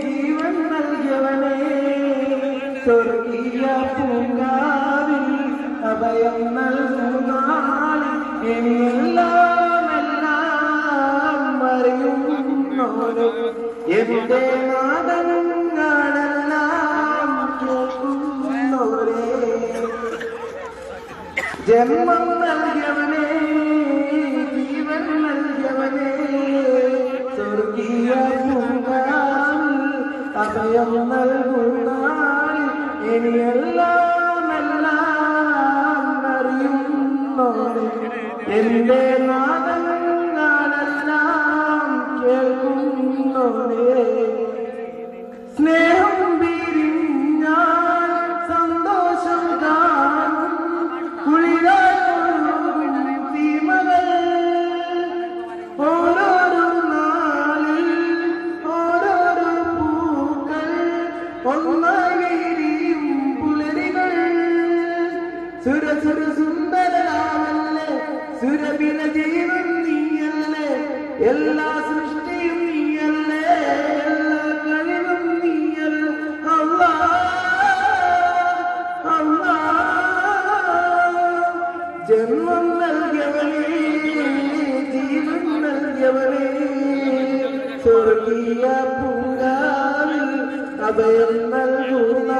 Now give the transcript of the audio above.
ജീവൻ നൽകിയവനെ സ്വർഗീയ പൂങ്കാവിൽ അഭയം നൽകുന്നാളിൽ എല്ലാം എല്ലാം അറിയുന്നോനെ എന്റെ നാദങ്ങളെല്ലാം കേൾക്കുന്നോരെ ജന്മം നൽകിയവനെ ജീവൻ നൽകിയവനെ സ്വർഗീയ പൂങ്കാവിൽ അഭയം നൽകുന്നാളിൽ ഇനിയെല്ലാം എല്ലാം അറിയുന്നോനെ എന്റെ നാദങ്ങളെല്ലാം കേൾക്കുന്നോനെ സ്നേഹം പിരിഞ്ഞാൽ സന്തോഷം കാണും കുളിരായൊഴുകും തീമകൾ ഓരോരോ നാളിൽ ഓരോരോ പൂക്കൾ ഒന്നായി വിരിയും പുലരികൾ സുരസുര സുന്ദരനാവല്ലേ സുരഭിന ജീവൻ നീയല്ലേ എല്ലാ സൃഷ്ടിയും നീയല്ലേ എല്ലാ കഴിവും നീയല്ലേ ജന്മം നൽകിയവനെ ജീവൻ നൽകിയവനെ സ്വർഗീയ പൂങ്കാവിൽ അഭയം നൽകുന്ന